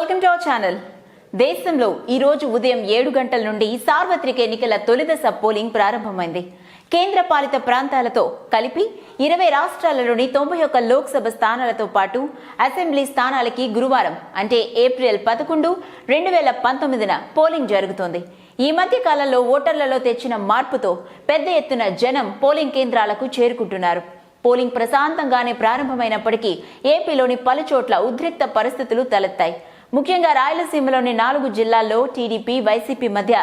Welcome to our channel. దేశంలో ఈ రోజు ఉదయం 7 గంటల నుండి సార్వత్రిక ఎన్నికల తొలిదశ పోలింగ్ ప్రారంభమైంది. కేంద్ర పాలిత ప్రాంతాలతో కలిపి 20 రాష్ట్రాలలోని 91 లోక్సభ స్థానాలతో పాటు అసెంబ్లీ స్థానాలకి గురువారం అంటే ఏప్రిల్ 11, 2019న పోలింగ్ జరుగుతోంది. ఈ మధ్య కాలంలో ఓటర్లలో తెచ్చిన మార్పుతో పెద్ద ఎత్తున జనం పోలింగ్ కేంద్రాలకు చేరుకుంటున్నారు. పోలింగ్ ప్రశాంతంగానే ప్రారంభమైనప్పటికీ ఏపీలోని పలుచోట్ల ఉద్రిక్త పరిస్థితులు తలెత్తాయి. ముఖ్యంగా రాయలసీమలోని 4 జిల్లాల్లో టీడీపీ, వైసీపీ మధ్య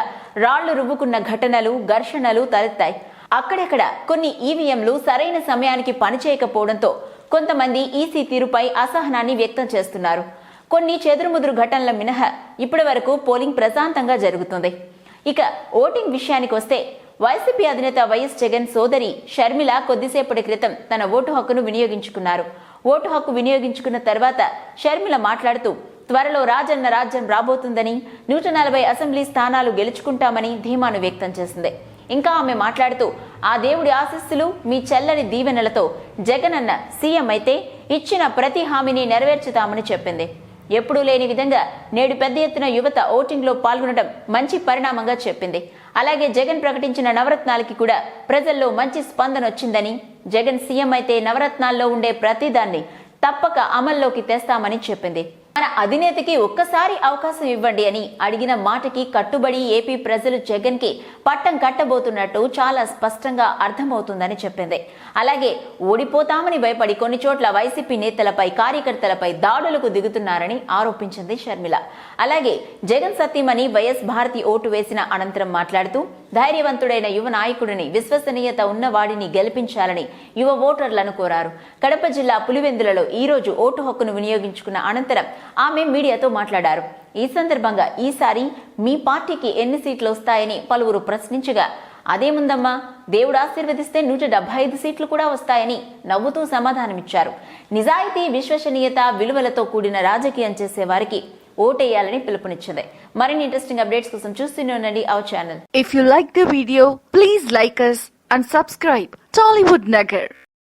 రాళ్లు రువ్వుకున్న ఘటనలు, ఘర్షణలు తలెత్తాయి. అక్కడెక్కడ కొన్ని ఈవీఎంలు సరైన సమయానికి పనిచేయకపోవడంతో కొంతమంది ఈసీ తీరుపై అసహనాన్ని వ్యక్తం చేస్తున్నారు. కొన్ని చెదురుముదురు ఘటనల మినహా ఇప్పటి వరకు పోలింగ్ ప్రశాంతంగా జరుగుతుంది. ఇక ఓటింగ్ విషయానికి వస్తే వైసీపీ అధినేత వైఎస్ జగన్ సోదరి షర్మిల కొద్దిసేపటి క్రితం తన ఓటు హక్కును వినియోగించుకున్నారు. ఓటు హక్కు వినియోగించుకున్న తర్వాత షర్మిల మాట్లాడుతూ త్వరలో రాజన్న రాజ్యం రాబోతుందని, 140 అసెంబ్లీ స్థానాలు గెలుచుకుంటామని ధీమాను వ్యక్తం చేసింది. ఇంకా ఆమె మాట్లాడుతూ ఆ దేవుడి ఆశీస్సులు, మీ చెల్లని దీవెనలతో జగనన్న సీఎం అయితే ఇచ్చిన ప్రతి హామీని నెరవేర్చుతామని చెప్పింది. ఎప్పుడూ లేని విధంగా నేడు పెద్ద ఎత్తున యువత ఓటింగ్ లో పాల్గొనడం మంచి పరిణామంగా చెప్పింది. అలాగే జగన్ ప్రకటించిన నవరత్నాలకి కూడా ప్రజల్లో మంచి స్పందన వచ్చిందని, జగన్ సీఎం అయితే నవరత్నాల్లో ఉండే ప్రతిదాన్ని తప్పక అమల్లోకి తెస్తామని చెప్పింది. మన అధినేతకి ఒక్కసారి అవకాశం ఇవ్వండి అని అడిగిన మాటకి కట్టుబడి ఏపీ ప్రజలు జగన్ కి పట్టం కట్టబోతున్నట్టు చాలా స్పష్టంగా అర్థమవుతుందని చెప్పింది. అలాగే ఓడిపోతామని భయపడి కొన్ని చోట్ల వైసీపీ నేతలపై, కార్యకర్తలపై దాడులకు దిగుతున్నారని ఆరోపించింది షర్మిల. అలాగే జగన్ సతీమణి వైఎస్ భారతి ఓటు వేసిన అనంతరం మాట్లాడుతూ ధైర్యవంతుడైన యువ నాయకుడిని, విశ్వసనీయత ఉన్నవాడిని గెలిపించాలని యువ ఓటర్లను కోరారు. కడప జిల్లా పులివెందులలో ఈ రోజు ఓటు హక్కును వినియోగించుకున్న అనంతరం ఆమె మీడియాతో మాట్లాడారు. ఈ సందర్భంగా ఈసారి మీ పార్టీకి ఎన్ని సీట్లు వస్తాయని పలువురు ప్రశ్నించగా, అదేముందమ్మా, దేవుడు ఆశీర్వదిస్తే 175 సీట్లు కూడా వస్తాయని నవ్వుతూ సమాధానమిచ్చారు. నిజాయితీ, విశ్వసనీయత, విలువలతో కూడిన రాజకీయం చేసే వారికి ఓటేయాలని పిలుపునిచ్చింది. మరిన్ని ఇంట్రెస్టింగ్ అప్డేట్స్ కోసం చూస్తూనే ఉండండి our channel. If you like the video, please like us and subscribe Tollywood Nagar.